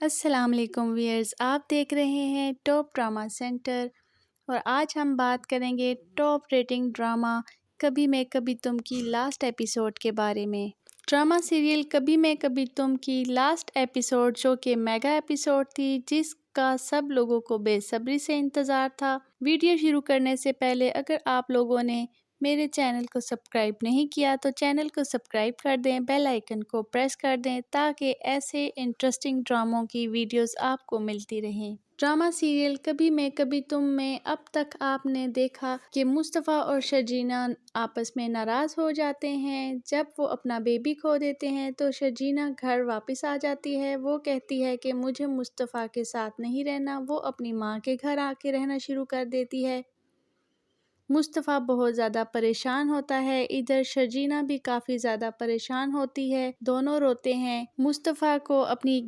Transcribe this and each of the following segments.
السلام علیکم ویئرز، آپ دیکھ رہے ہیں ٹاپ ڈرامہ سینٹر اور آج ہم بات کریں گے ٹاپ ریٹنگ ڈرامہ کبھی میں کبھی تم کی لاسٹ ایپیسوڈ کے بارے میں۔ ڈرامہ سیریل کبھی میں کبھی تم کی لاسٹ ایپیسوڈ جو کہ میگا ایپیسوڈ تھی، جس کا سب لوگوں کو بے صبری سے انتظار تھا۔ ویڈیو شروع کرنے سے پہلے اگر آپ لوگوں نے میرے چینل کو سبسکرائب نہیں کیا تو چینل کو سبسکرائب کر دیں، بیل آئیکن کو پریس کر دیں تاکہ ایسے انٹرسٹنگ ڈراموں کی ویڈیوز آپ کو ملتی رہیں۔ ڈرامہ سیریل کبھی میں کبھی تم میں اب تک آپ نے دیکھا کہ مصطفیٰ اور شرجینا آپس میں ناراض ہو جاتے ہیں۔ جب وہ اپنا بیبی کھو دیتے ہیں تو شرجینا گھر واپس آ جاتی ہے۔ وہ کہتی ہے کہ مجھے مصطفیٰ کے ساتھ نہیں رہنا، وہ اپنی ماں کے گھر آ کے رہنا شروع کر دیتی ہے۔ مصطفیٰ بہت زیادہ پریشان ہوتا ہے، ادھر شرجینا بھی کافی زیادہ پریشان ہوتی ہے، دونوں روتے ہیں۔ مصطفیٰ کو اپنی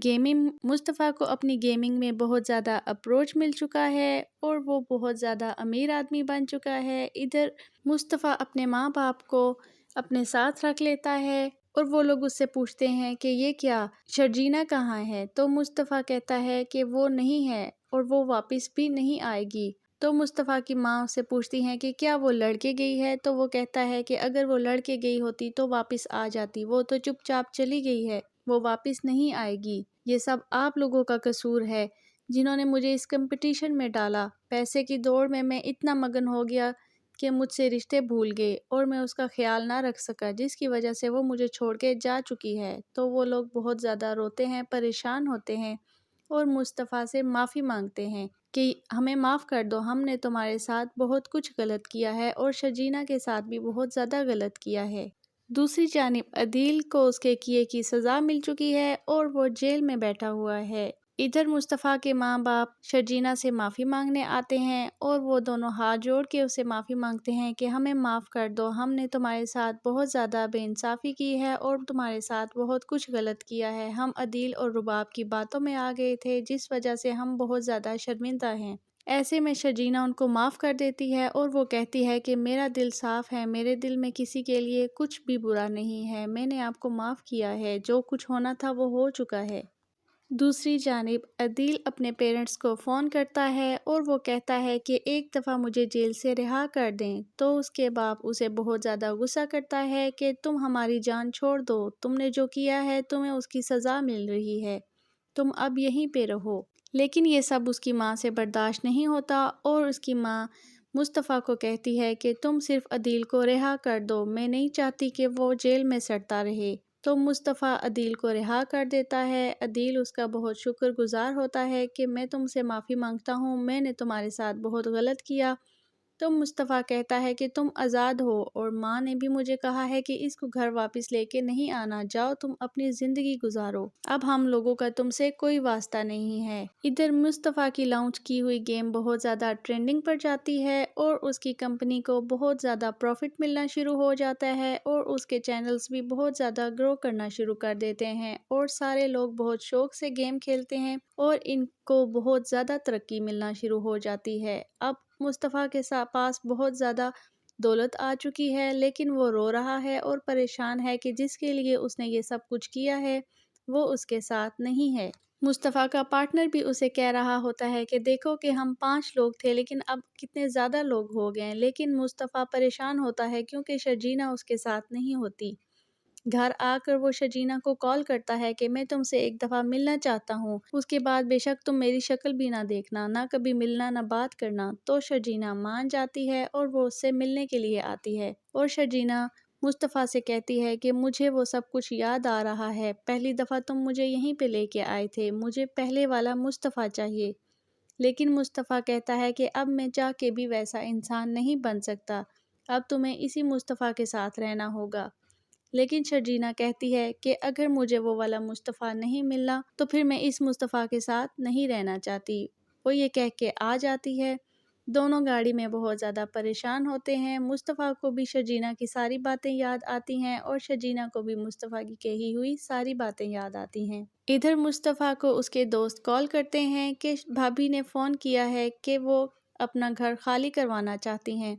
گیمنگ میں بہت زیادہ اپروچ مل چکا ہے اور وہ بہت زیادہ امیر آدمی بن چکا ہے۔ ادھر مصطفیٰ اپنے ماں باپ کو اپنے ساتھ رکھ لیتا ہے اور وہ لوگ اس سے پوچھتے ہیں کہ یہ کیا، شرجینا کہاں ہے؟ تو مصطفیٰ کہتا ہے کہ وہ نہیں ہے اور وہ واپس بھی نہیں آئے گی۔ تو مصطفیٰ کی ماں اس سے پوچھتی ہیں کہ کیا وہ لڑکے گئی ہے؟ تو وہ کہتا ہے کہ اگر وہ لڑکے گئی ہوتی تو واپس آ جاتی، وہ تو چپ چاپ چلی گئی ہے، وہ واپس نہیں آئے گی۔ یہ سب آپ لوگوں کا قصور ہے جنہوں نے مجھے اس کمپٹیشن میں ڈالا۔ پیسے کی دوڑ میں میں اتنا مگن ہو گیا کہ مجھ سے رشتے بھول گئے اور میں اس کا خیال نہ رکھ سکا، جس کی وجہ سے وہ مجھے چھوڑ کے جا چکی ہے۔ تو وہ لوگ بہت زیادہ روتے ہیں، پریشان ہوتے ہیں اور مصطفیٰ سے معافی مانگتے ہیں کہ ہمیں معاف کر دو، ہم نے تمہارے ساتھ بہت کچھ غلط کیا ہے اور شرجینا کے ساتھ بھی بہت زیادہ غلط کیا ہے۔ دوسری جانب عدیل کو اس کے کیے کی سزا مل چکی ہے اور وہ جیل میں بیٹھا ہوا ہے۔ ادھر مصطفیٰ کے ماں باپ شرجینا سے معافی مانگنے آتے ہیں اور وہ دونوں ہاتھ جوڑ کے اسے معافی مانگتے ہیں کہ ہمیں معاف کر دو، ہم نے تمہارے ساتھ بہت زیادہ بے انصافی کی ہے اور تمہارے ساتھ بہت کچھ غلط کیا ہے، ہم عدیل اور رباب کی باتوں میں آ گئے تھے جس وجہ سے ہم بہت زیادہ شرمندہ ہیں۔ ایسے میں شرجینا ان کو معاف کر دیتی ہے اور وہ کہتی ہے کہ میرا دل صاف ہے، میرے دل میں کسی کے لیے کچھ بھی برا نہیں ہے، میں نے آپ کو معاف کیا ہے، جو کچھ ہونا تھا وہ ہو چکا ہے۔ دوسری جانب عدیل اپنے پیرنٹس کو فون کرتا ہے اور وہ کہتا ہے کہ ایک دفعہ مجھے جیل سے رہا کر دیں۔ تو اس کے باپ اسے بہت زیادہ غصہ کرتا ہے کہ تم ہماری جان چھوڑ دو، تم نے جو کیا ہے تمہیں اس کی سزا مل رہی ہے، تم اب یہیں پہ رہو۔ لیکن یہ سب اس کی ماں سے برداشت نہیں ہوتا اور اس کی ماں مصطفیٰ کو کہتی ہے کہ تم صرف عدیل کو رہا کر دو، میں نہیں چاہتی کہ وہ جیل میں سڑتا رہے۔ تو مصطفیٰ عدیل کو رہا کر دیتا ہے۔ عدیل اس کا بہت شکر گزار ہوتا ہے کہ میں تم سے معافی مانگتا ہوں، میں نے تمہارے ساتھ بہت غلط کیا۔ تو مصطفیٰ کہتا ہے کہ تم آزاد ہو اور ماں نے بھی مجھے کہا ہے کہ اس کو گھر واپس لے کے نہیں آنا، جاؤ تم اپنی زندگی گزارو، اب ہم لوگوں کا تم سے کوئی واسطہ نہیں ہے۔ ادھر مصطفیٰ کی لانچ کی ہوئی گیم بہت زیادہ ٹرینڈنگ پر جاتی ہے اور اس کی کمپنی کو بہت زیادہ پروفٹ ملنا شروع ہو جاتا ہے اور اس کے چینلز بھی بہت زیادہ گرو کرنا شروع کر دیتے ہیں اور سارے لوگ بہت شوق سے گیم کھیلتے ہیں اور ان کو بہت زیادہ ترقی ملنا شروع ہو جاتی ہے۔ اب مصطفیٰ کے پاس بہت زیادہ دولت آ چکی ہے لیکن وہ رو رہا ہے اور پریشان ہے کہ جس کے لیے اس نے یہ سب کچھ کیا ہے وہ اس کے ساتھ نہیں ہے۔ مصطفیٰ کا پارٹنر بھی اسے کہہ رہا ہوتا ہے کہ دیکھو کہ ہم 5 لوگ تھے لیکن اب کتنے زیادہ لوگ ہو گئے، لیکن مصطفیٰ پریشان ہوتا ہے کیونکہ شرجینا اس کے ساتھ نہیں ہوتی۔ گھر آ کر وہ شرجینا کو کال کرتا ہے کہ میں تم سے ایک دفعہ ملنا چاہتا ہوں، اس کے بعد بے شک تم میری شکل بھی نہ دیکھنا، نہ کبھی ملنا نہ بات کرنا۔ تو شرجینا مان جاتی ہے اور وہ اس سے ملنے کے لیے آتی ہے اور شرجینا مصطفیٰ سے کہتی ہے کہ مجھے وہ سب کچھ یاد آ رہا ہے، پہلی دفعہ تم مجھے یہیں پہ لے کے آئے تھے، مجھے پہلے والا مصطفیٰ چاہیے۔ لیکن مصطفیٰ کہتا ہے کہ اب میں چاہ کے بھی ویسا انسان نہیں بن سکتا، اب تمہیں اسی مصطفیٰ کے ساتھ رہنا ہوگا۔ لیکن شرجینا کہتی ہے کہ اگر مجھے وہ والا مصطفیٰ نہیں ملنا تو پھر میں اس مصطفیٰ کے ساتھ نہیں رہنا چاہتی۔ وہ یہ کہہ کے آ جاتی ہے۔ دونوں گاڑی میں بہت زیادہ پریشان ہوتے ہیں۔ مصطفیٰ کو بھی شرجینا کی ساری باتیں یاد آتی ہیں اور شرجینا کو بھی مصطفیٰ کی کہی ہوئی ساری باتیں یاد آتی ہیں۔ ادھر مصطفیٰ کو اس کے دوست کال کرتے ہیں کہ بھابھی نے فون کیا ہے کہ وہ اپنا گھر خالی کروانا چاہتی ہیں۔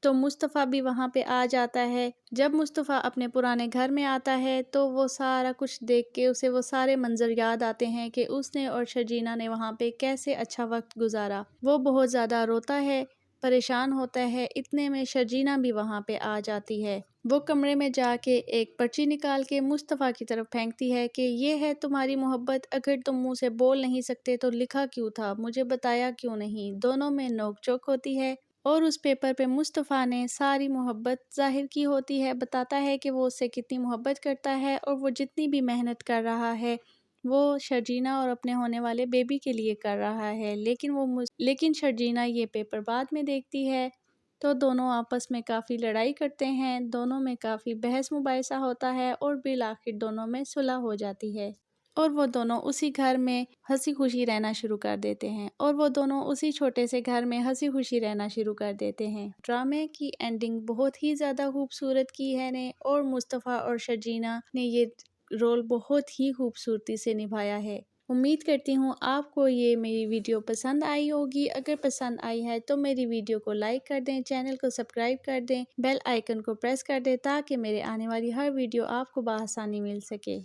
تو مصطفیٰ بھی وہاں پہ آ جاتا ہے۔ جب مصطفیٰ اپنے پرانے گھر میں آتا ہے تو وہ سارا کچھ دیکھ کے اسے وہ سارے منظر یاد آتے ہیں کہ اس نے اور شرجینا نے وہاں پہ کیسے اچھا وقت گزارا۔ وہ بہت زیادہ روتا ہے، پریشان ہوتا ہے، اتنے میں شرجینا بھی وہاں پہ آ جاتی ہے۔ وہ کمرے میں جا کے ایک پرچی نکال کے مصطفیٰ کی طرف پھینکتی ہے کہ یہ ہے تمہاری محبت، اگر تم منہ سے بول نہیں سکتے تو لکھا کیوں تھا، مجھے بتایا کیوں نہیں۔ دونوں میں نوک جھوک ہوتی ہے اور اس پیپر پہ مصطفیٰ نے ساری محبت ظاہر کی ہوتی ہے، بتاتا ہے کہ وہ اس سے کتنی محبت کرتا ہے اور وہ جتنی بھی محنت کر رہا ہے وہ شرجینا اور اپنے ہونے والے بیبی کے لیے کر رہا ہے، لیکن شرجینا یہ پیپر بعد میں دیکھتی ہے تو دونوں آپس میں کافی لڑائی کرتے ہیں، دونوں میں کافی بحث مباحثہ ہوتا ہے اور بالآخر دونوں میں صلح ہو جاتی ہے اور وہ دونوں اسی گھر میں ہنسی خوشی رہنا شروع کر دیتے ہیں اور وہ دونوں اسی چھوٹے سے گھر میں ہنسی خوشی رہنا شروع کر دیتے ہیں۔ ڈرامے کی اینڈنگ بہت ہی زیادہ خوبصورت کی ہے نے اور مصطفیٰ اور شرجینا نے یہ رول بہت ہی خوبصورتی سے نبھایا ہے۔ امید کرتی ہوں آپ کو یہ میری ویڈیو پسند آئی ہوگی۔ اگر پسند آئی ہے تو میری ویڈیو کو لائک کر دیں، چینل کو سبسکرائب کر دیں، بیل آئیکن کو پریس کر دیں تاکہ میرے آنے والی ہر ویڈیو آپ کو بآسانی مل سکے۔